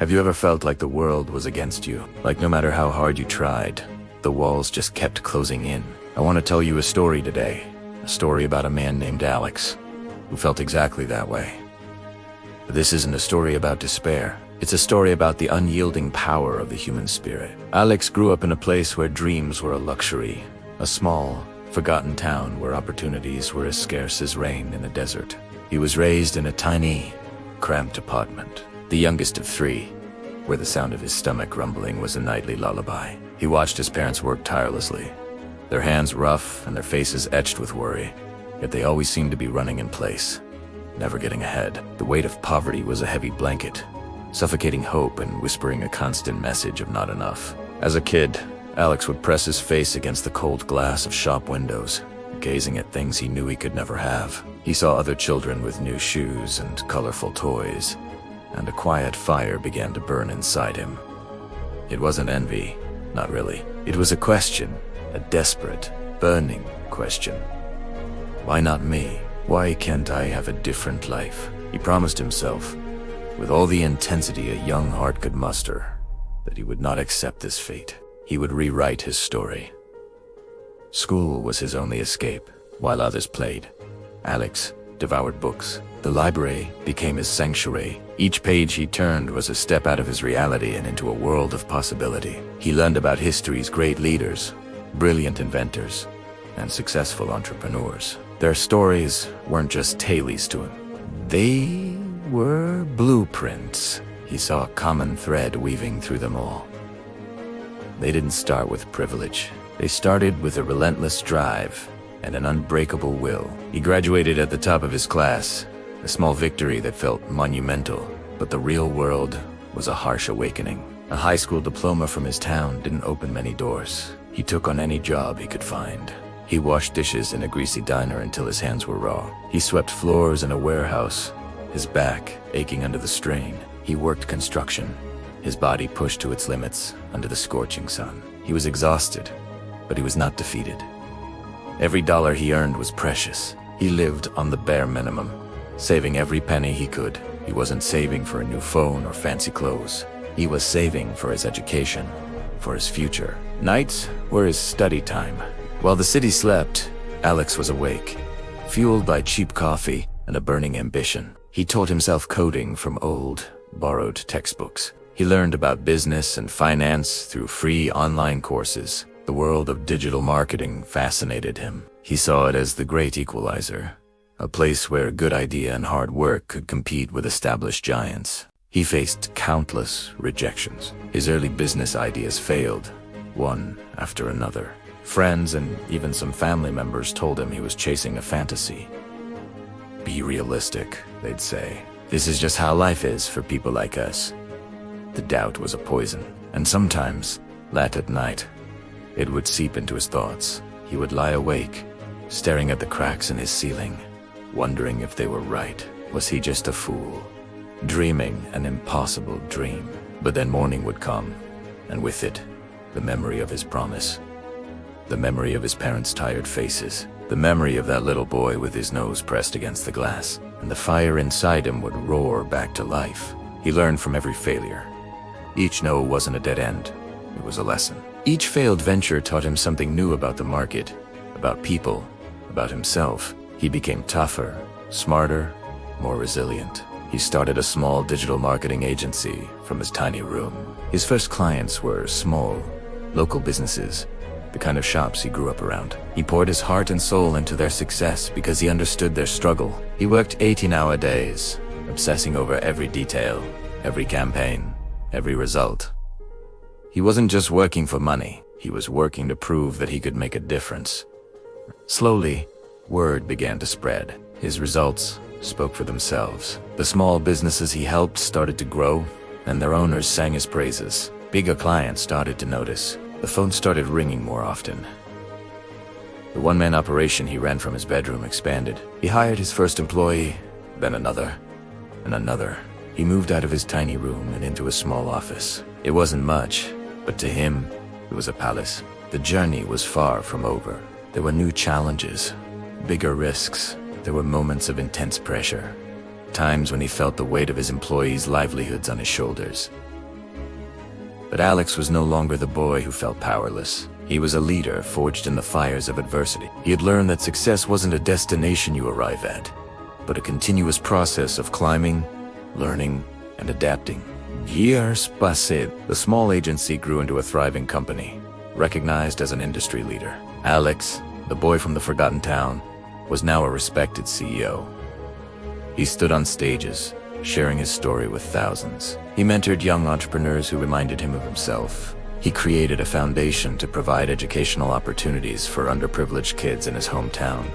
Have you ever felt like the world was against you? Like no matter how hard you tried, the walls just kept closing in? I want to tell you a story today. A story about a man named Alex, who felt exactly that way. But this isn't a story about despair. It's a story about the unyielding power of the human spirit. Alex grew up in a place where dreams were a luxury. A small, forgotten town where opportunities were as scarce as rain in a desert. He was raised in a tiny, cramped apartment, the youngest of three, where the sound of his stomach rumbling was a nightly lullaby. He watched his parents work tirelessly, their hands rough and their faces etched with worry, yet they always seemed to be running in place, never getting ahead. The weight of poverty was a heavy blanket, suffocating hope and whispering a constant message of not enough. As a kid, Alex would press his face against the cold glass of shop windows, gazing at things he knew he could never have. He saw other children with new shoes and colorful toys, and a quiet fire began to burn inside him. It wasn't envy, not really. It was a question, a desperate, burning question. Why not me? Why can't I have a different life? He promised himself, with all the intensity a young heart could muster, that he would not accept this fate. He would rewrite his story. School was his only escape, while others played. Alex devoured books. The library became his sanctuary. Each page he turned was a step out of his reality and into a world of possibility. He learned about history's great leaders, brilliant inventors, and successful entrepreneurs. Their stories weren't just tales to him. They were blueprints. He saw a common thread weaving through them all. They didn't start with privilege. They started with a relentless drive and an unbreakable will. He graduated at the top of his class, a small victory that felt monumental, but the real world was a harsh awakening. A high school diploma from his town didn't open many doors. He took on any job he could find. He washed dishes in a greasy diner until his hands were raw. He swept floors in a warehouse, his back aching under the strain. He worked construction, his body pushed to its limits under the scorching sun. He was exhausted, but he was not defeated. Every dollar he earned was precious. He lived on the bare minimum, saving every penny he could. He wasn't saving for a new phone or fancy clothes. He was saving for his education, for his future. Nights were his study time. While the city slept, Alex was awake, fueled by cheap coffee and a burning ambition. He taught himself coding from old, borrowed textbooks. He learned about business and finance through free online courses. The world of digital marketing fascinated him. He saw it as the great equalizer, a place where a good idea and hard work could compete with established giants. He faced countless rejections. His early business ideas failed, one after another. Friends and even some family members told him he was chasing a fantasy. Be realistic, they'd say. This is just how life is for people like us. The doubt was a poison, and sometimes, late at night, it would seep into his thoughts. He would lie awake, staring at the cracks in his ceiling, wondering if they were right. Was he just a fool, dreaming an impossible dream? But then morning would come, and with it, the memory of his promise. The memory of his parents' tired faces. The memory of that little boy with his nose pressed against the glass. And the fire inside him would roar back to life. He learned from every failure. Each no wasn't a dead end. It was a lesson. Each failed venture taught him something new about the market, about people, about himself. He became tougher, smarter, more resilient. He started a small digital marketing agency from his tiny room. His first clients were small, local businesses, the kind of shops he grew up around. He poured his heart and soul into their success because he understood their struggle. He worked 18-hour days, obsessing over every detail, every campaign, every result. He wasn't just working for money, he was working to prove that he could make a difference. Slowly, word began to spread. His results spoke for themselves. The small businesses he helped started to grow, and their owners sang his praises. Bigger clients started to notice. The phone started ringing more often. The one-man operation he ran from his bedroom expanded. He hired his first employee, then another, and another. He moved out of his tiny room and into a small office. It wasn't much, but to him, it was a palace. The journey was far from over. There were new challenges, bigger risks. There were moments of intense pressure, times when he felt the weight of his employees' livelihoods on his shoulders. But Alex was no longer the boy who felt powerless. He was a leader forged in the fires of adversity. He had learned that success wasn't a destination you arrive at, but a continuous process of climbing, learning, and adapting. Years passed. The small agency grew into a thriving company, recognized as an industry leader. Alex, the boy from the forgotten town, was now a respected CEO. He stood on stages, sharing his story with thousands. He mentored young entrepreneurs who reminded him of himself. He created a foundation to provide educational opportunities for underprivileged kids in his hometown,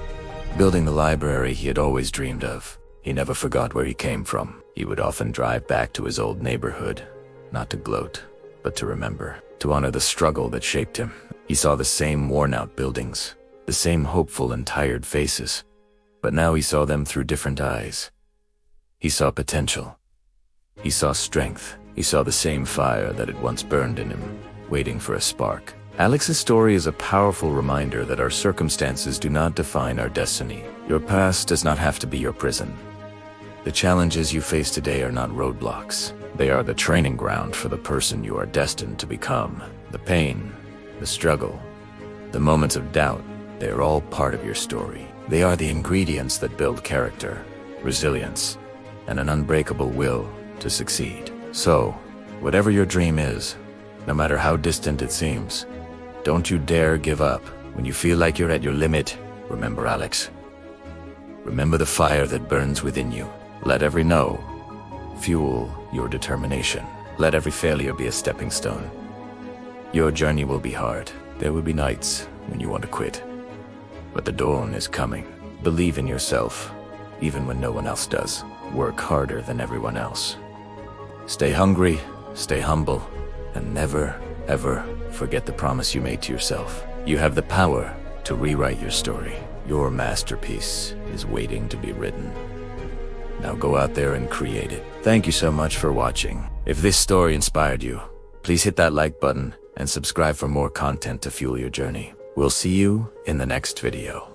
building the library he had always dreamed of. He never forgot where he came from. He would often drive back to his old neighborhood, not to gloat, but to remember, to honor the struggle that shaped him. He saw the same worn-out buildings, the same hopeful and tired faces, but now he saw them through different eyes. He saw potential. He saw strength. He saw the same fire that had once burned in him, waiting for a spark. Alex's story is a powerful reminder that our circumstances do not define our destiny. Your past does not have to be your prison. The challenges you face today are not roadblocks. They are the training ground for the person you are destined to become. The pain, the struggle, the moments of doubt, they are all part of your story. They are the ingredients that build character, resilience, and an unbreakable will to succeed. So, whatever your dream is, no matter how distant it seems, don't you dare give up. When you feel like you're at your limit, remember Alex. Remember the fire that burns within you. Let every no fuel your determination. Let every failure be a stepping stone. Your journey will be hard. There will be nights when you want to quit. But the dawn is coming. Believe in yourself, even when no one else does. Work harder than everyone else. Stay hungry, stay humble, and never, ever forget the promise you made to yourself. You have the power to rewrite your story. Your masterpiece is waiting to be written. Now go out there and create it. Thank you so much for watching. If this story inspired you, please hit that like button and subscribe for more content to fuel your journey. We'll see you in the next video.